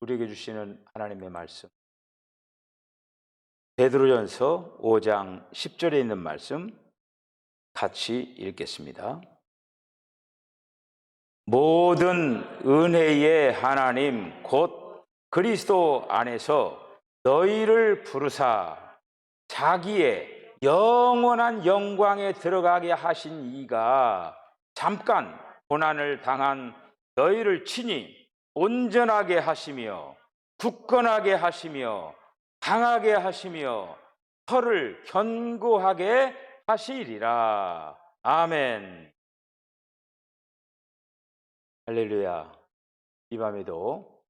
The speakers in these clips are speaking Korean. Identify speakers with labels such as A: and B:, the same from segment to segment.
A: 우리에게 주시는 하나님의 말씀, 베드로전서 5장 10절에 있는 말씀 같이 읽겠습니다. 모든 은혜의 하나님 곧 그리스도 안에서 너희를 부르사 자기의 영원한 영광에 들어가게 하신 이가 잠깐 고난을 당한 너희를 친히 온전하게 하시며 굳건하게 하시며 강하게 하시며 혀를 견고하게 하시리라. 아멘. 할렐루야. 이 밤에도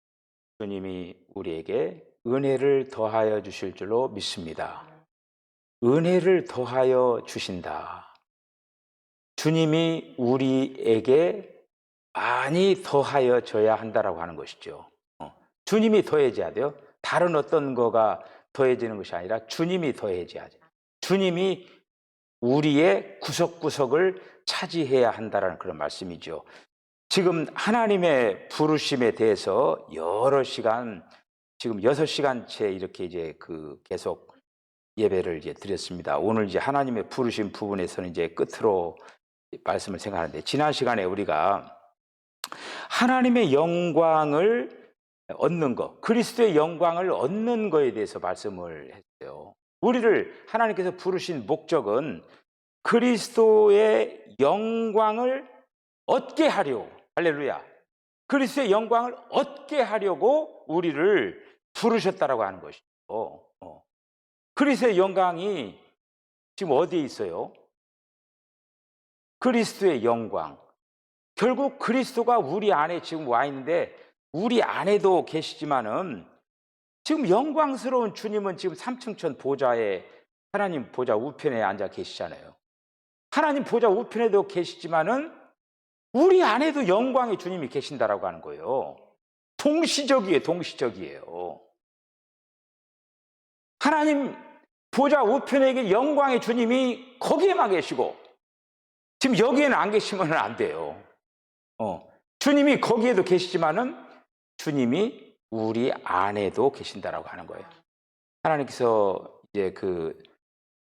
A: 주님이 우리에게 은혜를 더하여 주실 줄로 믿습니다. 은혜를 더하여 주신다. 주님이 우리에게 많이 더하여 줘야 한다라고 하는 것이죠. 주님이 더해져야 돼요. 다른 어떤 거가 더해지는 것이 아니라 주님이 더해져야 돼요. 주님이 우리의 구석구석을 차지해야 한다는 그런 말씀이죠. 지금 하나님의 부르심에 대해서 여러 시간, 지금 6시간째 이렇게 이제 계속 예배를 이제 드렸습니다. 오늘 이제 하나님의 부르심 부분에서는 이제 끝으로 말씀을 생각하는데, 지난 시간에 우리가 하나님의 영광을 얻는 것, 그리스도의 영광을 얻는 것에 대해서 말씀을 했어요. 우리를 하나님께서 부르신 목적은 그리스도의 영광을 얻게 하려, 할렐루야, 그리스도의 영광을 얻게 하려고 우리를 부르셨다라고 하는 것이죠. 그리스도의 영광이 지금 어디에 있어요? 그리스도의 영광. 결국 그리스도가 우리 안에 지금 와 있는데, 우리 안에도 계시지만은 지금 영광스러운 주님은 지금 삼층천 보좌에, 하나님 보좌 우편에 앉아 계시잖아요. 하나님 보좌 우편에도 계시지만은 우리 안에도 영광의 주님이 계신다라고 하는 거예요. 동시적이에요. 하나님 보좌 우편에 영광의 주님이 거기에만 계시고, 지금 여기에는 안 계시면 안 돼요. 주님이 거기에도 계시지만은 주님이 우리 안에도 계신다라고 하는 거예요. 하나님께서 이제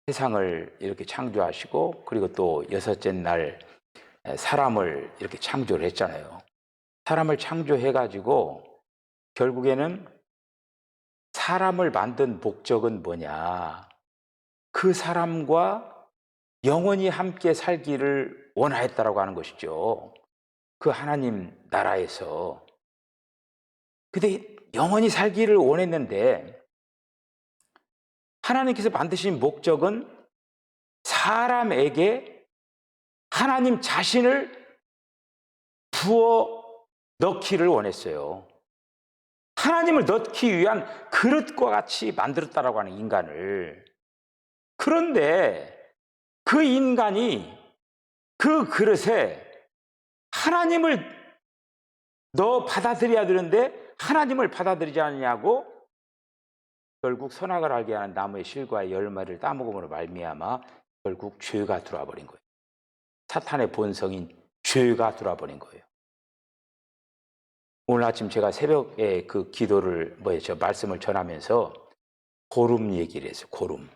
A: 세상을 이렇게 창조하시고, 그리고 또 6째 날 사람을 이렇게 창조를 했잖아요. 사람을 창조해가지고 결국에는 사람을 만든 목적은 뭐냐? 그 사람과 영원히 함께 살기를 원하였다라고 하는 것이죠. 그 하나님 나라에서. 근데 영원히 살기를 원했는데, 하나님께서 만드신 목적은 사람에게 하나님 자신을 부어 넣기를 원했어요. 하나님을 넣기 위한 그릇과 같이 만들었다라고 하는 인간을. 그런데 그 인간이 그 그릇에 하나님을 넣어 받아들여야 되는데 하나님을 받아들이지 않냐고, 결국 선악을 알게 하는 나무의 실과의 열매를 따먹음으로 말미암아 결국 죄가 들어와 버린 거예요. 사탄의 본성인 죄가 들어와 버린 거예요. 오늘 아침 제가 새벽에 기도를 말씀을 전하면서 고름 얘기를 했어요. 고름.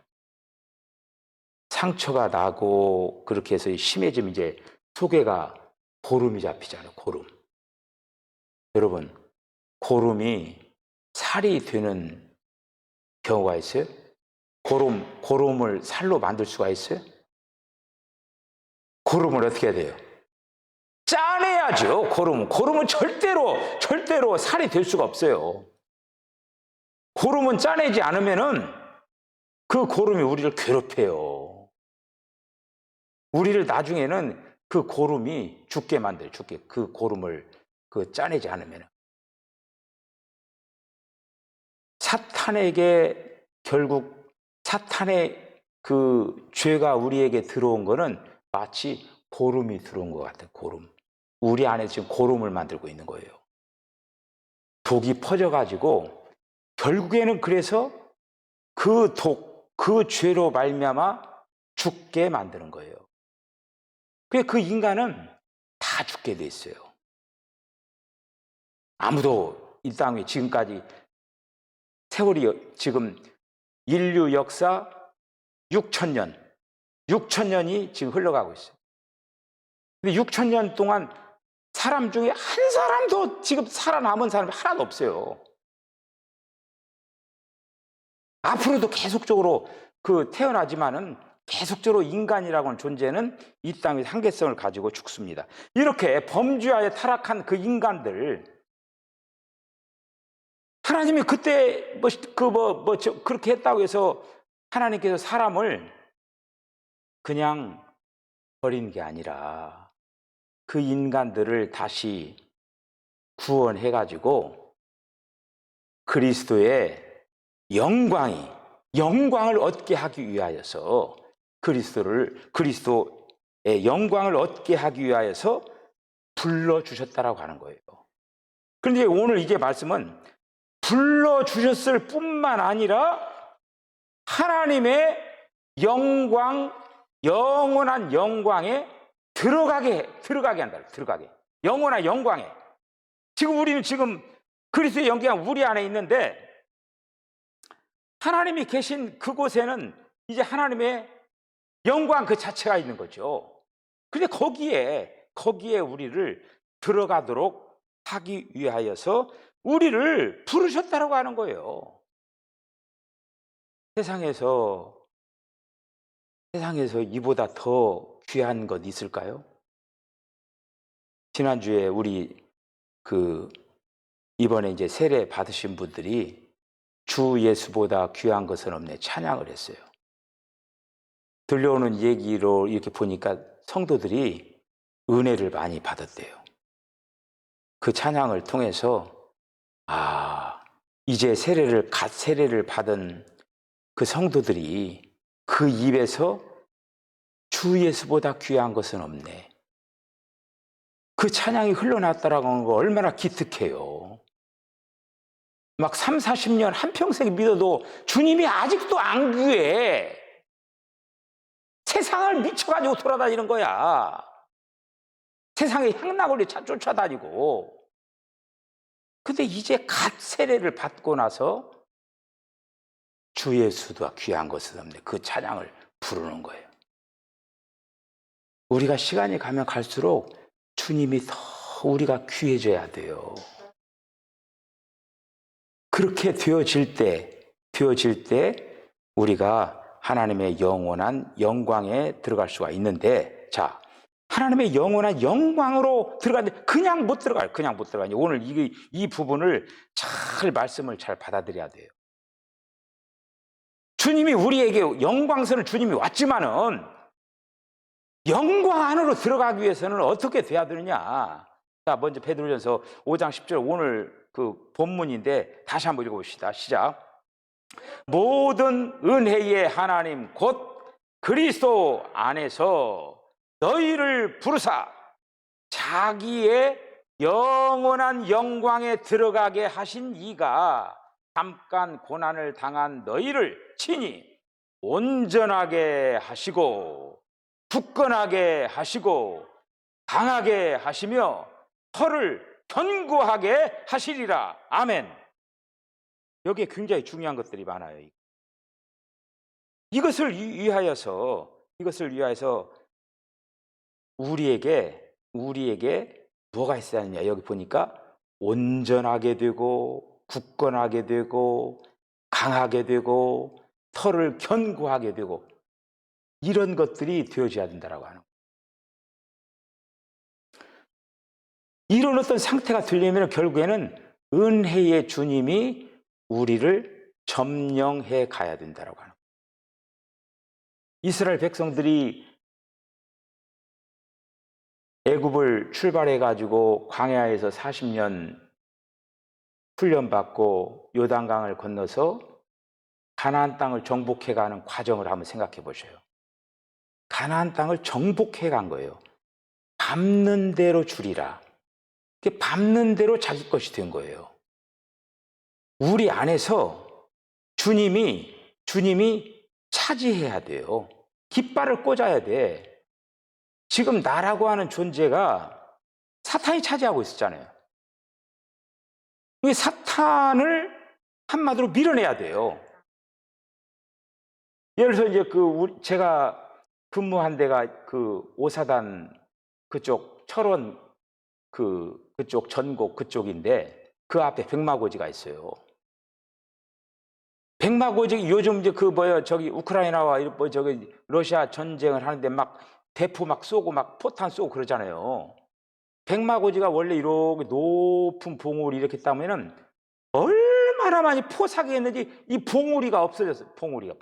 A: 상처가 나고 그렇게 해서 심해지면 이제 속에가 고름이 잡히잖아요. 고름. 여러분, 고름이 살이 되는 경우가 있어요? 고름을 살로 만들 수가 있어요? 고름을 어떻게 해야 돼요? 짜내야죠. 고름은 절대로 살이 될 수가 없어요. 고름은 짜내지 않으면은 그 고름이 우리를 괴롭혀요. 우리를 나중에는 그 고름이 죽게 만들어요. 그 고름을 짜내지 않으면. 사탄에게, 결국 사탄의 그 죄가 우리에게 들어온 거는 마치 고름이 들어온 것 같아요. 고름. 우리 안에 지금 고름을 만들고 있는 거예요. 독이 퍼져가지고 결국에는 그래서 그 죄로 말미암아 죽게 만드는 거예요. 그 인간은 다 죽게 돼 있어요. 아무도 이 땅에 지금까지 세월이 지금 인류 역사 6천년이 지금 흘러가고 있어요. 근데 6천년 동안 사람 중에 한 사람도 지금 살아남은 사람이 하나도 없어요. 앞으로도 계속적으로 태어나지만은 계속적으로 인간이라고 하는 존재는 이 땅의 한계성을 가지고 죽습니다. 이렇게 범죄하에 타락한 그 인간들, 하나님이 그때 그렇게 했다고 해서 하나님께서 사람을 그냥 버린 게 아니라 그 인간들을 다시 구원해가지고 그리스도의 영광을 얻게 하기 위하여서 그리스도의 영광을 얻게 하기 위하여서 불러주셨다라고 하는 거예요. 그런데 오늘 이제 말씀은 불러주셨을 뿐만 아니라 하나님의 영원한 영광에 들어가게 한다. 영원한 영광에. 우리는 지금 그리스도의 영광이 우리 안에 있는데 하나님이 계신 그곳에는 이제 하나님의 영광 그 자체가 있는 거죠. 근데 거기에 우리를 들어가도록 하기 위하여서 우리를 부르셨다라고 하는 거예요. 세상에서 이보다 더 귀한 것 있을까요? 지난주에 우리 이번에 이제 세례 받으신 분들이 주 예수보다 귀한 것은 없네 찬양을 했어요. 들려오는 얘기로 이렇게 보니까 성도들이 은혜를 많이 받았대요. 그 찬양을 통해서 이제 세례를 받은 그 성도들이 그 입에서 주 예수보다 귀한 것은 없네. 그 찬양이 흘러났다라고 하는 거 얼마나 기특해요. 막 3, 40년 한평생 믿어도 주님이 아직도 안 구해. 세상을 미쳐가지고 돌아다니는 거야. 세상에 향락을 쫓아다니고. 근데 이제 갓 세례를 받고 나서 주 예수도 귀한 것은 없네. 그 찬양을 부르는 거예요. 우리가 시간이 가면 갈수록 주님이 더 우리가 귀해져야 돼요. 그렇게 되어질 때 우리가 하나님의 영원한 영광에 들어갈 수가 있는데, 자, 하나님의 영원한 영광으로 들어가는데 그냥 못 들어가요. 오늘 이 부분을 말씀을 잘 받아들여야 돼요. 주님이 우리에게 영광스러운 주님이 왔지만은 영광 안으로 들어가기 위해서는 어떻게 돼야 되느냐? 자, 먼저 베드로전서 5장 10절 오늘 그 본문인데 다시 한번 읽어봅시다. 시작. 모든 은혜의 하나님 곧 그리스도 안에서 너희를 부르사 자기의 영원한 영광에 들어가게 하신 이가 잠깐 고난을 당한 너희를 친히 온전하게 하시고 굳건하게 하시고 강하게 하시며 혀를 견고하게 하시리라. 아멘. 여기에 굉장히 중요한 것들이 많아요. 이것을 위하여서 우리에게 뭐가 있어야 하느냐. 여기 보니까 온전하게 되고 굳건하게 되고 강하게 되고 털을 견고하게 되고 이런 것들이 되어져야 된다라고 하는 거예요. 이런 어떤 상태가 되려면 결국에는 은혜의 주님이 우리를 점령해 가야 된다라고 하는 거예요. 이스라엘 백성들이 애굽을 출발해 가지고 광야에서 40년 훈련받고 요단강을 건너서 가나안 땅을 정복해 가는 과정을 한번 생각해 보셔요. 가나안 땅을 정복해 간 거예요. 밟는 대로 주리라. 밟는 대로 자기 것이 된 거예요. 우리 안에서 주님이 차지해야 돼요. 깃발을 꽂아야 돼. 지금 나라고 하는 존재가 사탄이 차지하고 있었잖아요. 이 사탄을 한마디로 밀어내야 돼요. 예를 들어서 이제 제가 근무한 데가 오사단 그쪽 철원 그쪽 전곡 그쪽인데 그 앞에 백마고지가 있어요. 백마고지 요즘 이제 저기 우크라이나와 저기 러시아 전쟁을 하는데 막 대포 막 쏘고 막 포탄 쏘고 그러잖아요. 백마고지가 원래 이렇게 높은 봉우리 이렇게 따면은 얼마나 많이 포삭이 했는지 이 봉우리가 없어졌어요. 봉우리.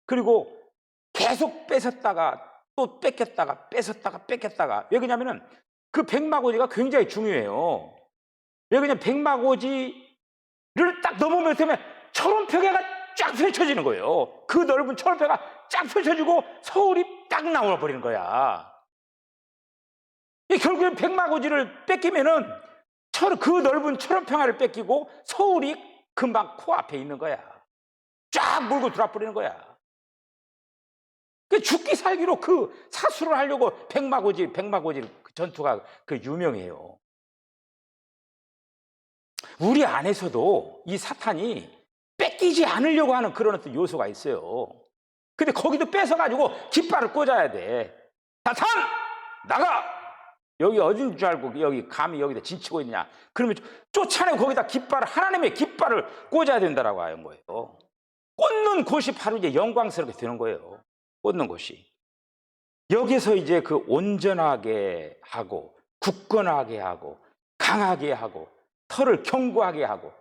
A: 그리고 계속 뺏었다가 또 뺏겼다가 뺏었다가 뺏겼다가. 왜 그러냐면은 그 백마고지가 굉장히 중요해요. 왜 그러냐면 백마고지를 딱 넘으면 철원표계가 쫙 펼쳐지는 거예요. 그 넓은 철원표가 쫙 펼쳐지고 서울이 딱 나와 버리는 거야. 결국엔 백마고지를 뺏기면은 그 넓은 철원평화를 뺏기고 서울이 금방 코앞에 있는 거야. 쫙 물고 들어버리는 거야. 죽기 살기로 사수를 하려고 백마고지 전투가 유명해요. 우리 안에서도 이 사탄이 뺏기지 않으려고 하는 그런 어떤 요소가 있어요. 근데 거기도 뺏어가지고 깃발을 꽂아야 돼. 사탄! 나가! 여기 어딘 줄 알고 여기 감히 여기다 진치고 있느냐. 그러면 쫓아내고 거기다 하나님의 깃발을 꽂아야 된다라고 하는 거예요. 꽂는 곳이 바로 이제 영광스럽게 되는 거예요. 꽂는 곳이. 여기서 이제 온전하게 하고, 굳건하게 하고, 강하게 하고, 털을 견고하게 하고,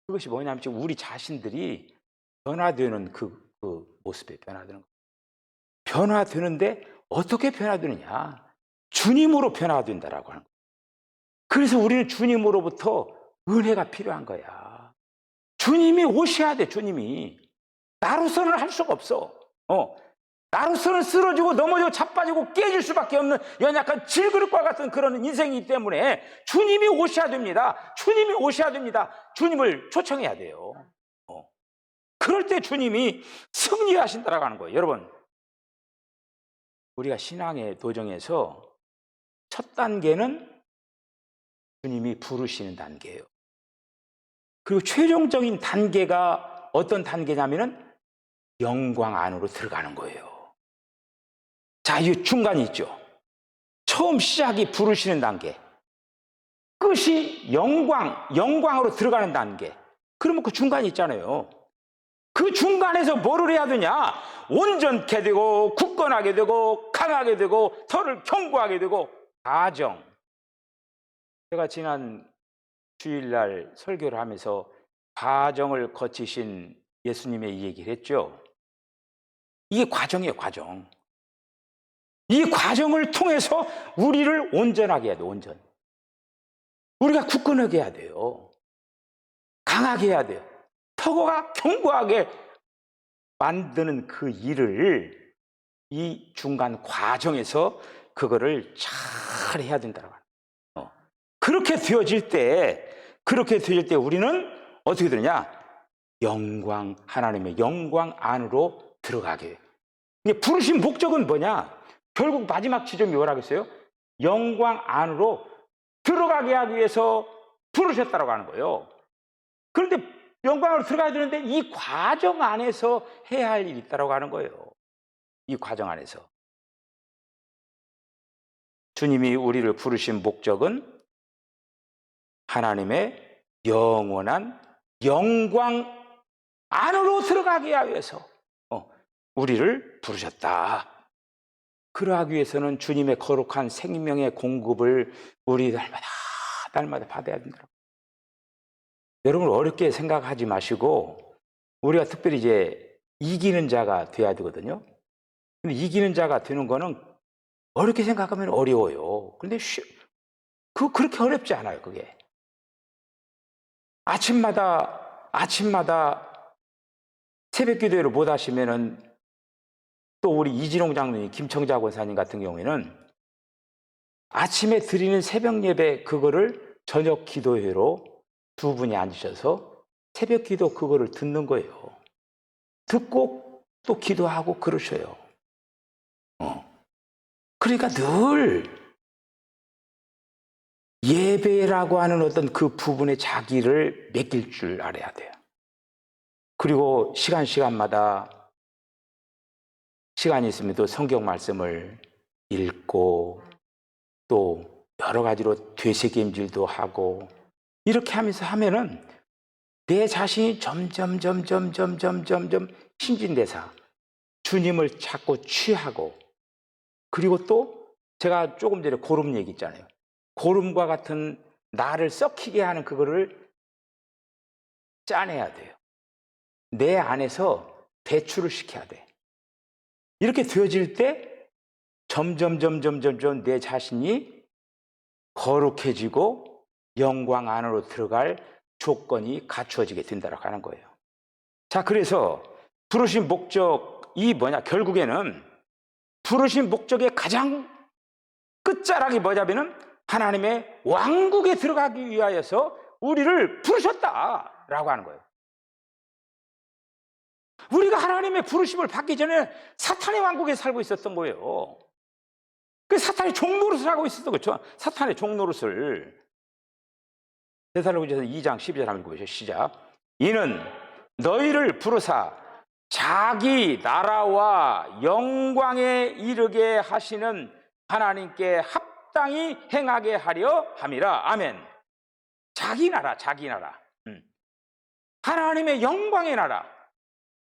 A: 그것이 뭐냐면 지금 우리 자신들이 변화되는 그 모습에 변화되는 거예요. 변화되는데 어떻게 변화되느냐? 주님으로 변화된다라고 하는 거예요. 그래서 우리는 주님으로부터 은혜가 필요한 거야. 주님이 오셔야 돼, 주님이. 나로서는 할 수가 없어. 나로서는 쓰러지고 넘어지고 자빠지고 깨질 수밖에 없는 연약한 질그릇과 같은 그런 인생이기 때문에 주님이 오셔야 됩니다. 주님이 오셔야 됩니다. 주님을 초청해야 돼요. 그럴 때 주님이 승리하신다라고 하는 거예요. 여러분, 우리가 신앙의 도정에서 첫 단계는 주님이 부르시는 단계예요. 그리고 최종적인 단계가 어떤 단계냐면은 영광 안으로 들어가는 거예요. 자, 이 중간이 있죠. 처음 시작이 부르시는 단계, 끝이 영광으로 들어가는 단계. 그러면 그 중간이 있잖아요. 그 중간에서 뭐를 해야 되냐? 온전케 되고 굳건하게 되고 강하게 되고 털을 견고하게 되고 가정. 제가 지난 주일날 설교를 하면서 과정을 거치신 예수님의 이 얘기를 했죠. 이게 과정이에요, 과정. 이 과정을 통해서 우리를 온전하게 해야 돼요, 온전. 우리가 굳건하게 해야 돼요. 강하게 해야 돼요. 터가 견고하게 만드는 그 일을 이 중간 과정에서 그거를 잘 해야 된다고 하는. 그렇게 되어질 때 우리는 어떻게 되느냐? 하나님의 영광 안으로 들어가게 해요. 부르신 목적은 뭐냐? 결국 마지막 지점이 뭐라겠어요? 영광 안으로 들어가게 하기 위해서 부르셨다고 하는 거예요. 그런데 영광으로 들어가야 되는데 이 과정 안에서 해야 할 일이 있다고 하는 거예요. 이 과정 안에서. 주님이 우리를 부르신 목적은 하나님의 영원한 영광 안으로 들어가게 하기 위해서 우리를 부르셨다. 그러하기 위해서는 주님의 거룩한 생명의 공급을 우리 날마다 받아야 된다. 여러분 어렵게 생각하지 마시고 우리가 특별히 이제 이기는 자가 돼야 되거든요. 근데 이기는 자가 되는 거는 어렵게 생각하면 어려워요. 근데 그렇게 어렵지 않아요, 그게. 아침마다 새벽 기도회를 못 하시면은 또 우리 이진홍 장로님, 김청자 권사님 같은 경우에는 아침에 드리는 새벽 예배 그거를 저녁 기도회로 두 분이 앉으셔서 새벽 기도 그거를 듣는 거예요. 듣고 또 기도하고 그러셔요. 그러니까 늘 예배라고 하는 어떤 그 부분에 자기를 맡길 줄 알아야 돼요. 그리고 시간마다 시간이 있으면 또 성경 말씀을 읽고 또 여러 가지로 되새김질도 하고 이렇게 하면서 하면은 내 자신이 점점 신진대사 주님을 찾고 취하고 그리고 또 제가 조금 전에 고름 얘기 있잖아요. 고름과 같은 나를 썩히게 하는 그거를 짜내야 돼요. 내 안에서 배출을 시켜야 돼. 이렇게 되어질 때 점점 내 자신이 거룩해지고 영광 안으로 들어갈 조건이 갖추어지게 된다고 하는 거예요. 자, 그래서 부르신 목적이 뭐냐? 결국에는 부르신 목적의 가장 끝자락이 뭐냐면은 하나님의 왕국에 들어가기 위하여서 우리를 부르셨다라고 하는 거예요. 우리가 하나님의 부르심을 받기 전에 사탄의 왕국에 살고 있었던 거예요. 그 사탄의 종노릇을 하고 있었던 거죠. 사탄의 종노릇을. 데살로니가서 2장 12절 한번 읽어보시죠. 시작. 이는 너희를 부르사 자기 나라와 영광에 이르게 하시는 하나님께 합당히 행하게 하려 함이라. 아멘. 자기 나라. 하나님의 영광의 나라.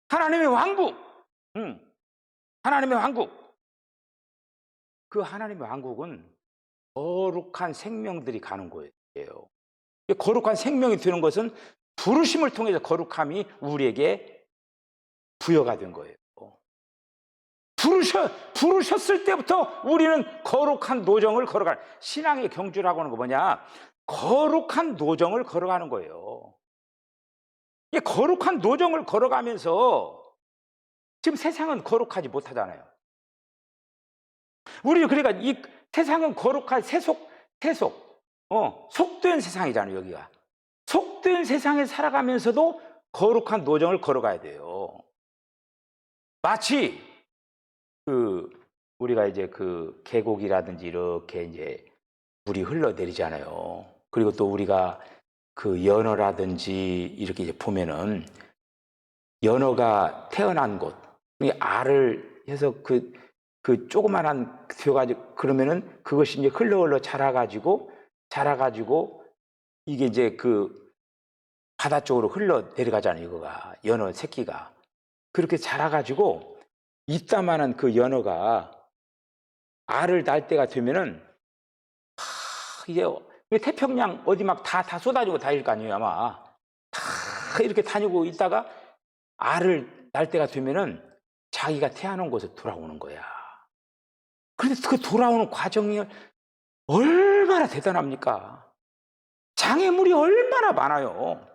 A: 하나님의 왕국. 하나님의 왕국. 그 하나님의 왕국은 거룩한 생명들이 가는 거예요. 거룩한 생명이 되는 것은 부르심을 통해서 거룩함이 우리에게 부여가 된 거예요. 부르셨을 때부터 우리는 거룩한 노정을 걸어가는, 신앙의 경주라고 하는 거 뭐냐? 거룩한 노정을 걸어가는 거예요. 이 거룩한 노정을 걸어가면서 지금 세상은 거룩하지 못하잖아요. 우리 그러니까 이 세상은 거룩한 속된 세상이잖아요. 여기가 속된 세상에 살아가면서도 거룩한 노정을 걸어가야 돼요. 마치 우리가 이제 그 계곡이라든지 이렇게 이제 물이 흘러내리잖아요. 그리고 또 우리가 그 연어라든지 이렇게 이제 보면은 연어가 태어난 곳, 알을 해서 그 조그만한 되어가지고 그러면은 그것이 이제 흘러 자라가지고 이게 이제 그 바다 쪽으로 흘러 내려가잖아요. 이거가 연어 새끼가 그렇게 자라가지고 이따만한 그 연어가 알을 낳을 때가 되면은 이제 태평양 어디 막 다 쏟아지고 다닐 거 아니에요. 아마 다 이렇게 다니고 있다가 알을 낳을 때가 되면은 자기가 태어난 곳에 돌아오는 거야. 그런데 그 돌아오는 과정이 얼마나 대단합니까? 장애물이 얼마나 많아요.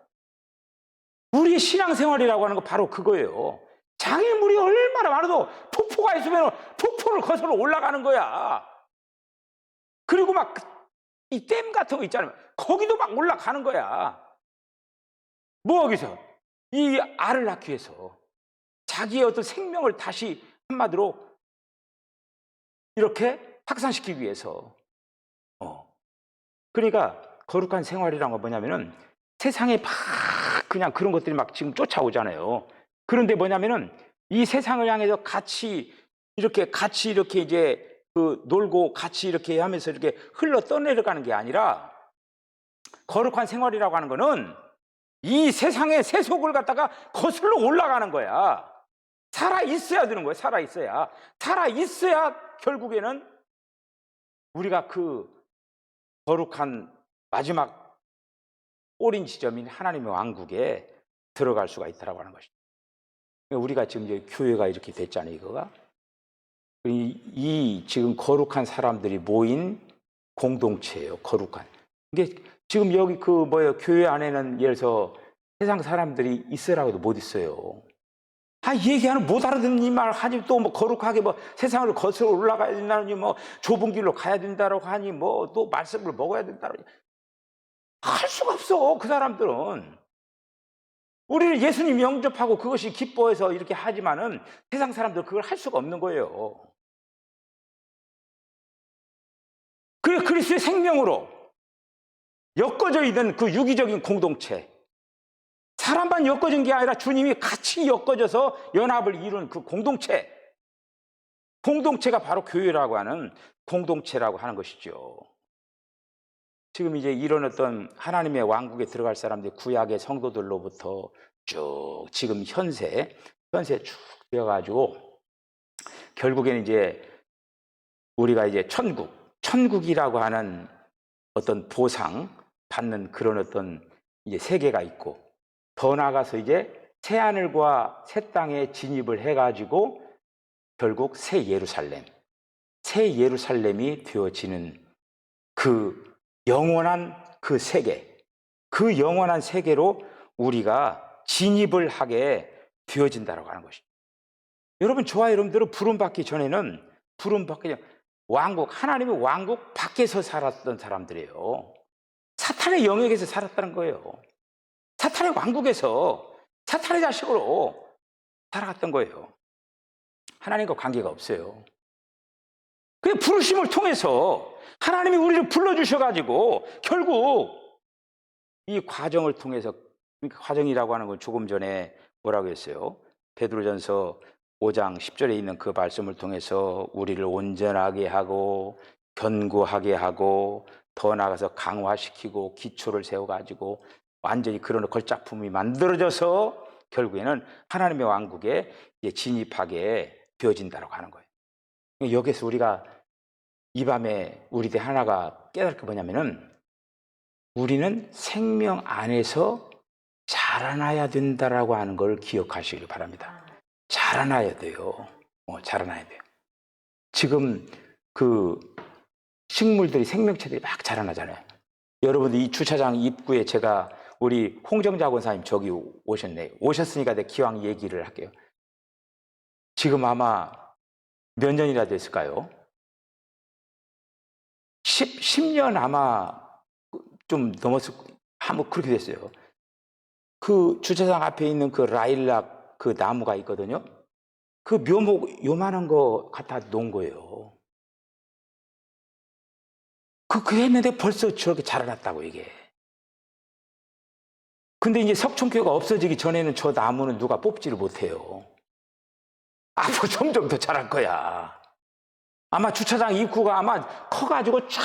A: 우리의 신앙생활이라고 하는 거 바로 그거예요. 장애물이 얼마나 많아도 폭포가 있으면 폭포를 거슬러 올라가는 거야. 그리고 막 이 댐 같은 거 있잖아요. 거기도 막 올라가는 거야. 뭐 하기서? 이 알을 낳기 위해서. 자기의 어떤 생명을 다시 한마디로 이렇게 확산시키기 위해서. 그러니까 거룩한 생활이란 건 뭐냐면은 세상에 막 그냥 그런 것들이 막 지금 쫓아오잖아요. 그런데 뭐냐면은 이 세상을 향해서 같이 이렇게 이제 그 놀고 같이 이렇게 하면서 이렇게 흘러 떠내려가는 게 아니라 거룩한 생활이라고 하는 거는 이 세상의 세속을 갖다가 거슬러 올라가는 거야. 살아 있어야 되는 거야. 살아 있어야 결국에는 우리가 그 거룩한 마지막 꼬린 지점인 하나님의 왕국에 들어갈 수가 있다라고 하는 것이죠. 우리가 지금 이제 교회가 이렇게 됐잖아요. 이거가 이 지금 거룩한 사람들이 모인 공동체예요. 거룩한. 이게 지금 여기 교회 안에는 예를 들어서 세상 사람들이 있으라고도 못 있어요. 얘기하는 못 알아듣는 이 말 하니 또 뭐 거룩하게 뭐 세상을 거슬러 올라가야 된다니 뭐 좁은 길로 가야 된다고 하니 뭐 또 말씀을 먹어야 된다고 할 수가 없어. 그 사람들은 우리는 예수님 영접하고 그것이 기뻐해서 이렇게 하지만은 세상 사람들 그걸 할 수가 없는 거예요. 그래 그리스도의 생명으로 엮어져 있는 그 유기적인 공동체, 사람만 엮어진 게 아니라 주님이 같이 엮어져서 연합을 이룬 그 공동체가 바로 교회라고 하는 공동체라고 하는 것이죠. 지금 이제 이런 어떤 하나님의 왕국에 들어갈 사람들이 구약의 성도들로부터 쭉 지금 현세 쭉 되어가지고 결국에는 이제 우리가 이제 천국이라고 하는 어떤 보상 받는 그런 어떤 이제 세계가 있고, 더 나아가서 이제 새 하늘과 새 땅에 진입을 해가지고 결국 새 예루살렘이 되어지는 그 영원한 그 세계, 그 영원한 세계로 우리가 진입을 하게 되어진다고 하는 것이죠. 여러분, 저와 여러분들은 부름받기 전에는 하나님의 왕국 밖에서 살았던 사람들이에요. 사탄의 영역에서 살았다는 거예요. 사탄의 왕국에서 사탄의 자식으로 살아갔던 거예요. 하나님과 관계가 없어요. 그 부르심을 통해서 하나님이 우리를 불러주셔가지고 결국 이 과정을 통해서, 과정이라고 하는 건 조금 전에 뭐라고 했어요? 베드로전서 5장 10절에 있는 그 말씀을 통해서 우리를 온전하게 하고 견고하게 하고 더 나아가서 강화시키고 기초를 세워가지고 완전히 그런 걸작품이 만들어져서 결국에는 하나님의 왕국에 진입하게 되어진다고 하는 거예요. 여기서 우리가 이 밤에 우리들 하나가 깨달을 게 뭐냐면은, 우리는 생명 안에서 자라나야 된다라고 하는 걸 기억하시길 바랍니다. 자라나야 돼요. 자라나야 돼요. 지금 그 식물들이, 생명체들이 막 자라나잖아요. 여러분들 이 주차장 입구에 제가 우리 홍정자 권사님 저기 오셨으니까 내가 기왕 얘기를 할게요. 지금 아마 몇 년이나 됐을까요? 10년 아마 좀 넘었을, 한번 그렇게 됐어요. 그 주차장 앞에 있는 그 라일락 그 나무가 있거든요. 그 묘목 요만한 거 갖다 놓은 거예요. 그 했는데 벌써 저렇게 자라났다고, 이게. 근데 이제 석촌교회가 없어지기 전에는 저 나무는 누가 뽑지를 못해요. 앞으로 점점 더 자랄 거야. 아마 주차장 입구가 아마 커가지고 쫙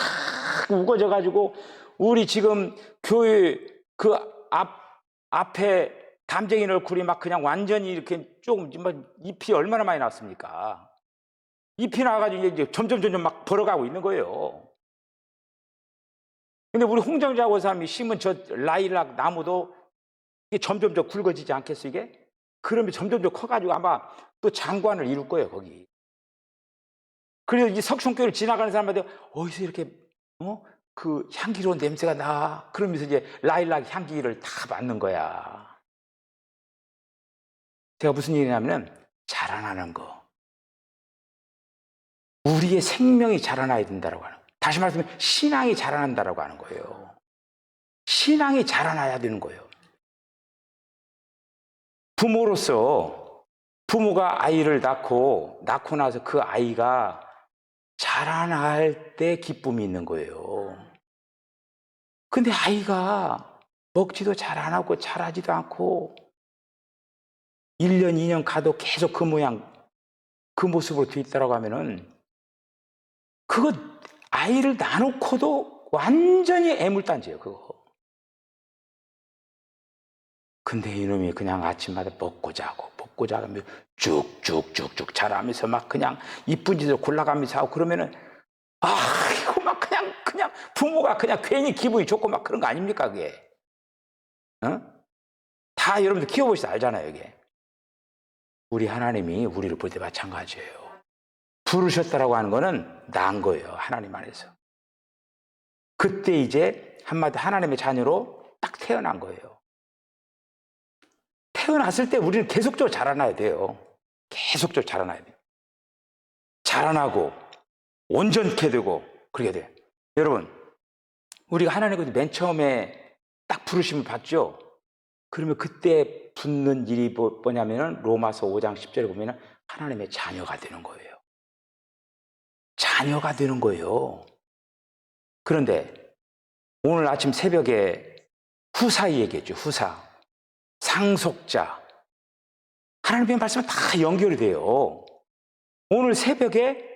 A: 우거져가지고 우리 지금 교회 그 앞에 담쟁이 널쿨이 막 그냥 완전히 이렇게 조금 잎이 얼마나 많이 났습니까? 잎이 나와가지고 이제 점점 막 벌어가고 있는 거예요. 근데 우리 홍정자 원사님이 심은 저 라일락 나무도 이게 점점 굵어지지 않겠어, 이게? 그러면 점점 커가지고 아마 또 장관을 이룰 거예요, 거기. 그래서 이 석촌교회를 지나가는 사람한테 어디서 이렇게 그 향기로운 냄새가 나? 그러면서 이제 라일락 향기를 다 맡는 거야. 제가 무슨 얘기냐면은 자라나는 거. 우리의 생명이 자라나야 된다고 하는 거예요. 다시 말하면 신앙이 자라난다고 하는 거예요. 신앙이 자라나야 되는 거예요. 부모로서 부모가 아이를 낳고 나서 그 아이가 자라날 때 기쁨이 있는 거예요. 근데 아이가 먹지도 잘 안 하고 자라지도 않고 1년, 2년 가도 계속 그 모양, 그 모습으로 돼 있다고 하면은 그거 아이를 낳아놓고도 완전히 애물단지예요, 그거. 근데 이놈이 그냥 아침마다 먹고 자고 하면 쭉쭉쭉쭉 자라면서 막 그냥 이쁜 짓을 골라가면서 하고 그러면은 이거 막 그냥 부모가 그냥 괜히 기분이 좋고 막 그런 거 아닙니까, 그게? 다 여러분들 키워보시다 알잖아요, 이게. 우리 하나님이 우리를 볼 때 마찬가지예요. 부르셨다라고 하는 거는 난 거예요, 하나님 안에서. 그때 이제 한마디 하나님의 자녀로 딱 태어난 거예요. 태어났을 때 우리는 계속적으로 자라나야 돼요. 계속적으로 자라나야 돼요. 자라나고 온전케 되고 그렇게 돼요. 여러분, 우리가 하나님께서 맨 처음에 딱 부르심을 받죠. 그러면 그때 붙는 일이 뭐냐면은 로마서 5장 10절에 보면은 하나님의 자녀가 되는 거예요. 자녀가 되는 거예요. 그런데 오늘 아침 새벽에 후사 얘기했죠. 후사, 상속자. 하나님의 말씀은 다 연결이 돼요. 오늘 새벽에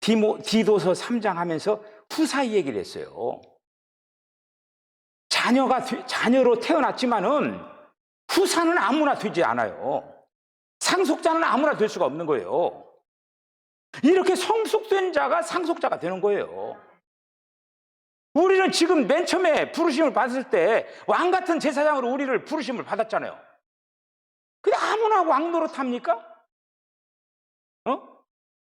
A: 디도서 3장 하면서 후사 얘기를 했어요. 자녀로 태어났지만은 후사는 아무나 되지 않아요. 상속자는 아무나 될 수가 없는 거예요. 이렇게 성숙된 자가 상속자가 되는 거예요. 우리는 지금 맨 처음에 부르심을 받을 때 왕 같은 제사장으로 우리를 부르심을 받았잖아요. 근데 아무나 왕노릇 합니까?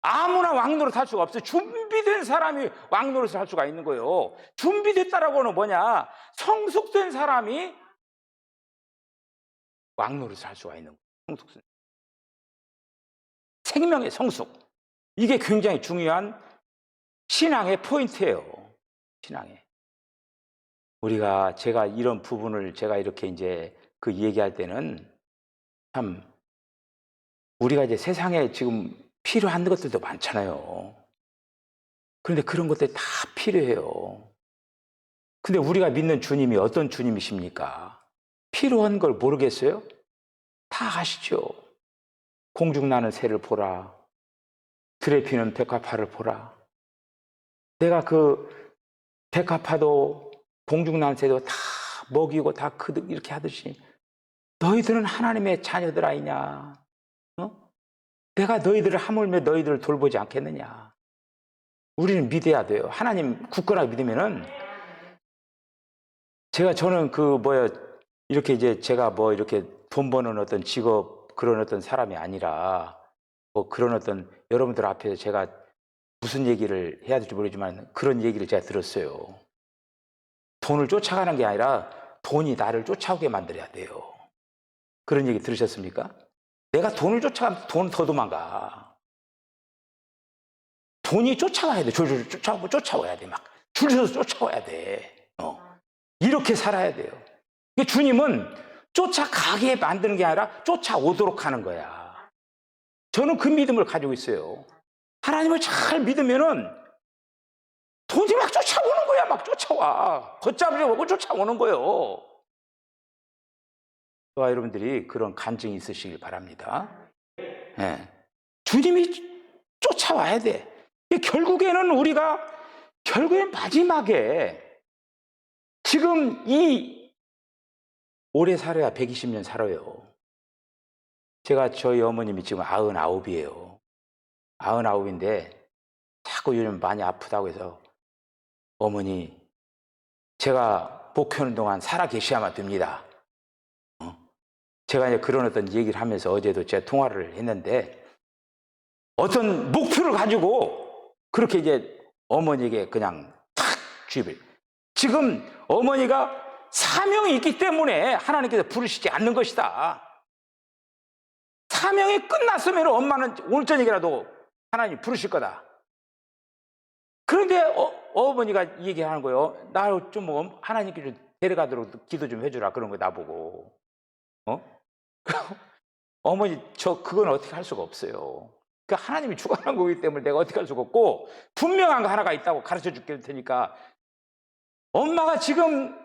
A: 아무나 왕노릇 할 수가 없어요. 준비된 사람이 왕노릇을 할 수가 있는 거예요. 준비됐다라고는 뭐냐? 성숙된 사람이 왕노릇을 할 수가 있는 거예요. 성숙. 생명의 성숙. 이게 굉장히 중요한 신앙의 포인트예요. 신앙에. 제가 이런 부분을 제가 이렇게 이제 그 얘기할 때는 참 우리가 이제 세상에 지금 필요한 것들도 많잖아요. 그런데 그런 것들이 다 필요해요. 근데 우리가 믿는 주님이 어떤 주님이십니까? 필요한 걸 모르겠어요? 다 아시죠? 공중나는 새를 보라. 들에 피는 백합화를 보라. 내가 그 백합화도 공중나는 새도 다 먹이고 다 크듯 이렇게 하듯이 너희들은 하나님의 자녀들 아니냐? 내가 너희들을 하물며 너희들을 돌보지 않겠느냐? 우리는 믿어야 돼요. 하나님 굳건하게 믿으면은 저는 이렇게 이제 제가 이렇게 돈 버는 어떤 직업 그런 어떤 사람이 아니라 그런 어떤 여러분들 앞에서 제가 무슨 얘기를 해야 될지 모르지만 그런 얘기를 제가 들었어요. 돈을 쫓아가는 게 아니라 돈이 나를 쫓아오게 만들어야 돼요. 그런 얘기 들으셨습니까? 내가 돈을 쫓아가면 돈 더 도망가. 돈이 쫓아가야 돼. 졸졸 쫓아와야 돼. 막 줄 서서 쫓아와야 돼. 이렇게 살아야 돼요. 주님은 쫓아가게 만드는 게 아니라 쫓아오도록 하는 거야. 저는 그 믿음을 가지고 있어요. 하나님을 잘 믿으면은 돈이 막 쫓아오는 거야. 막 쫓아와. 걷잡으려고 하고 쫓아오는 거예요. 저와 여러분들이 그런 간증이 있으시길 바랍니다. 네. 주님이 쫓아와야 돼. 결국에는 결국엔 마지막에 지금 오래 살아야 120년 살아요. 저희 어머님이 지금 99이에요. 99인데 자꾸 요즘 많이 아프다고 해서 어머니 제가 목표하는 동안 살아 계셔야만 됩니다. 제가 이제 그런 어떤 얘기를 하면서 어제도 제가 통화를 했는데 어떤 목표를 가지고 그렇게 이제 어머니에게 그냥 탁 주입을. 지금 어머니가 사명이 있기 때문에 하나님께서 부르시지 않는 것이다. 사명이 끝났으면 엄마는 오늘 저녁이라도 하나님 부르실 거다. 그런데 어머니가 얘기하는 거예요. 나 좀 하나님께 좀 데려가도록 기도 좀 해주라. 그런 거 나보고. 어머니 그건 어떻게 할 수가 없어요. 하나님이 주관한 거기 때문에 내가 어떻게 할 수가 없고 분명한 거 하나가 있다고 가르쳐 줄게 테니까 엄마가 지금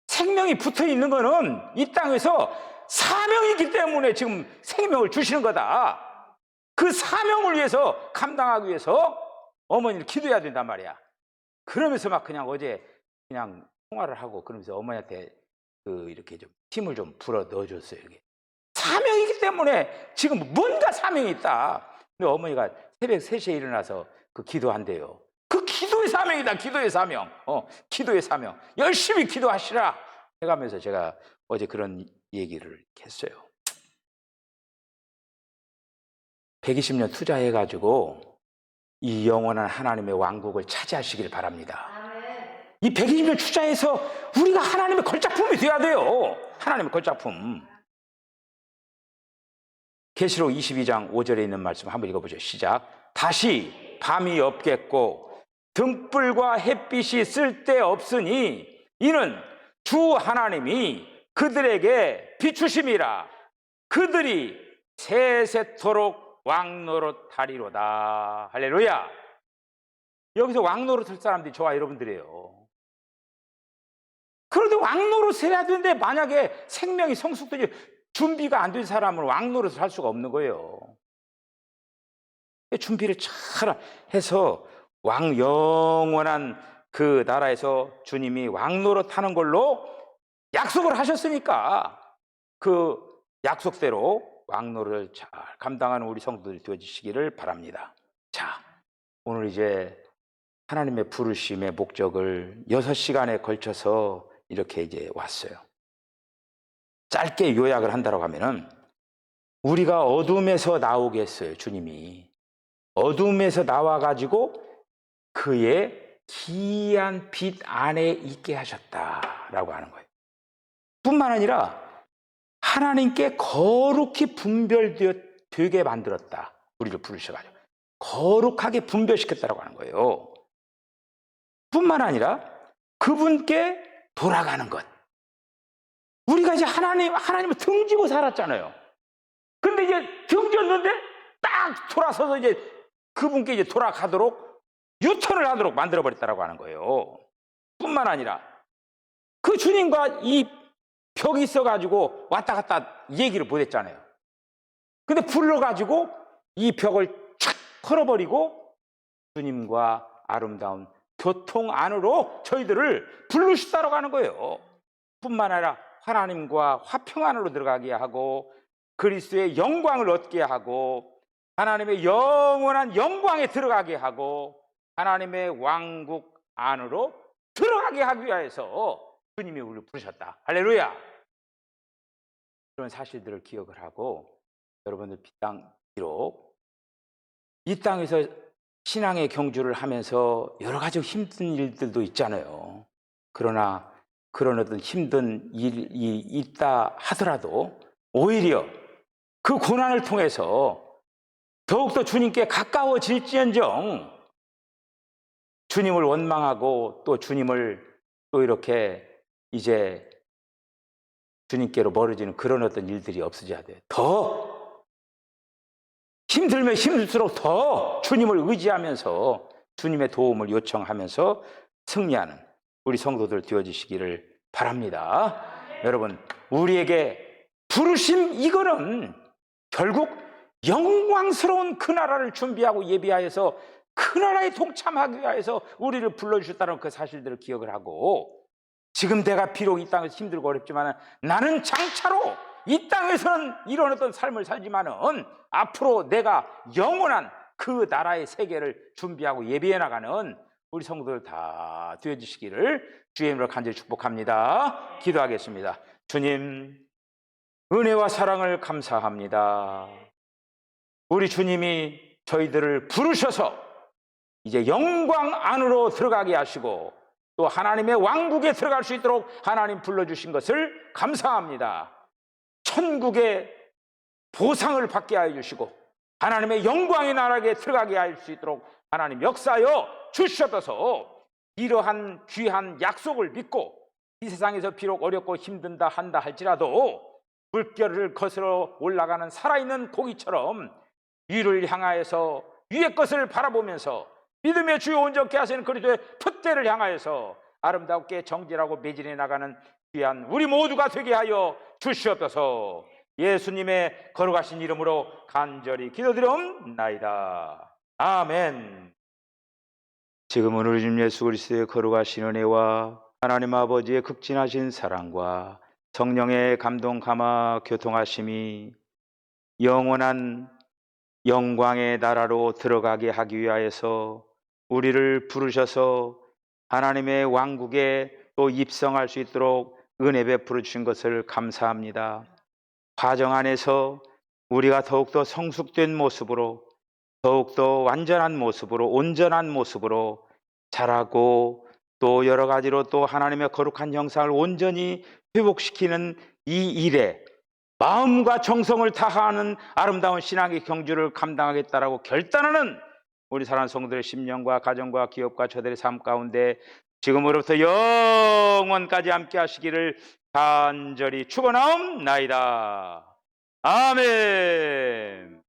A: 생명이 붙어 있는 거는 이 땅에서 사명이 있기 때문에 지금 생명을 주시는 거다. 그 사명을 위해서 감당하기 위해서 어머니를 기도해야 된단 말이야. 그러면서 막 그냥 어제 그냥 통화를 하고 그러면서 어머니한테 이렇게 좀 힘을 좀 불어 넣어줬어요. 이게 사명이기 때문에 지금 뭔가 사명이 있다. 근데 어머니가 새벽 3시에 일어나서 기도한대요. 그 기도의 사명이다. 기도의 사명. 기도의 사명. 열심히 기도하시라 해가면서 제가 어제 그런 얘기를 했어요. 120년 투자해가지고 이 영원한 하나님의 왕국을 차지하시길 바랍니다. 이 120년 투자해서 우리가 하나님의 걸작품이 돼야 돼요. 하나님의 걸작품. 계시록 22장 5절에 있는 말씀 한번 읽어보죠. 시작. 다시 밤이 없겠고 등불과 햇빛이 쓸데없으니 이는 주 하나님이 그들에게 비추심이라. 그들이 세세토록 왕노릇하리로다. 할렐루야. 여기서 왕노릇할 사람들이 저와 여러분들이에요. 그런데 왕노릇을 해야 되는데 만약에 생명이 성숙되지 준비가 안 된 사람은 왕노릇을 할 수가 없는 거예요. 준비를 잘 해서 영원한 그 나라에서 주님이 왕노릇 하는 걸로 약속을 하셨으니까 그 약속대로 왕노릇을 잘 감당하는 우리 성도들이 되어주시기를 바랍니다. 자, 오늘 이제 하나님의 부르심의 목적을 6시간에 걸쳐서 이렇게 이제 왔어요. 짧게 요약을 한다고 하면은 우리가 어둠에서 나오게 했어요. 주님이 어둠에서 나와가지고 그의 기이한 빛 안에 있게 하셨다라고 하는 거예요. 뿐만 아니라 하나님께 거룩히 분별되게 만들었다. 우리를 부르셔가지고 거룩하게 분별시켰다라고 하는 거예요. 뿐만 아니라 그분께 돌아가는 것. 우리가 이제 하나님을 등지고 살았잖아요. 근데 이제 등졌는데 딱 돌아서서 이제 그분께 이제 돌아가도록 유턴을 하도록 만들어버렸다라고 하는 거예요. 뿐만 아니라 그 주님과 이 벽이 있어가지고 왔다 갔다 얘기를 못했잖아요. 근데 불러가지고 이 벽을 촥 털어버리고 주님과 아름다운 교통 안으로 저희들을 부르시다라고 하는 거예요. 뿐만 아니라 하나님과 화평 안으로 들어가게 하고 그리스도의 영광을 얻게 하고 하나님의 영원한 영광에 들어가게 하고 하나님의 왕국 안으로 들어가게 하기 위해서 주님이 우리를 부르셨다. 할렐루야. 그런 사실들을 기억을 하고 여러분들 비록 이 땅에서 신앙의 경주를 하면서 여러 가지 힘든 일들도 있잖아요. 그러나 그런 어떤 힘든 일이 있다 하더라도 오히려 그 고난을 통해서 더욱더 주님께 가까워질지언정 주님을 원망하고 또 주님을 또 이렇게 이제 주님께로 멀어지는 그런 어떤 일들이 없어져야 돼요. 더 힘들면 힘들수록 더 주님을 의지하면서 주님의 도움을 요청하면서 승리하는 우리 성도들 되어주시기를 바랍니다. 여러분, 우리에게 부르심 이거는 결국 영광스러운 그 나라를 준비하고 예비하여서 그 나라에 동참하기 위해서 우리를 불러주셨다는 그 사실들을 기억을 하고 지금 내가 비록 이 땅에서 힘들고 어렵지만 나는 장차로 이 땅에서는 이런 어떤 삶을 살지만은 앞으로 내가 영원한 그 나라의 세계를 준비하고 예비해 나가는 우리 성도들 다 되어주시기를 주의 이름으로 간절히 축복합니다. 기도하겠습니다. 주님, 은혜와 사랑을 감사합니다. 우리 주님이 저희들을 부르셔서 이제 영광 안으로 들어가게 하시고 또 하나님의 왕국에 들어갈 수 있도록 하나님 불러주신 것을 감사합니다. 천국의 보상을 받게 하여 주시고 하나님의 영광의 나라에 들어가게 할 수 있도록 하나님 역사하여 주시옵소서. 이러한 귀한 약속을 믿고 이 세상에서 비록 어렵고 힘든다 한다 할지라도 물결을 거슬러 올라가는 살아있는 고기처럼 위를 향하여서 위의 것을 바라보면서 믿음의 주요 온전케 하시는 그리스도의 풋대를 향하여서 아름답게 정진하고 매진해 나가는 귀한 우리 모두가 되게 하여 주시옵소서. 예수님의 거룩하신 이름으로 간절히 기도드리옵나이다. 아멘. 지금은 우리 주님 예수 그리스도의 거룩하신 은혜와 하나님 아버지의 극진하신 사랑과 성령의 감동 감화 교통하심이 영원한 영광의 나라로 들어가게 하기 위하여서 우리를 부르셔서 하나님의 왕국에 또 입성할 수 있도록 은혜 베풀어 주신 것을 감사합니다. 과정 안에서 우리가 더욱더 성숙된 모습으로 더욱더 완전한 모습으로 온전한 모습으로 자라고 또 여러 가지로 또 하나님의 거룩한 형상을 온전히 회복시키는 이 일에 마음과 정성을 다하는 아름다운 신앙의 경주를 감당하겠다라고 결단하는 우리 사랑하는 성도들의 심령과 가정과 기업과 저들의 삶 가운데 지금으로부터 영원까지 함께 하시기를 간절히 축원하옵나이다. 아멘.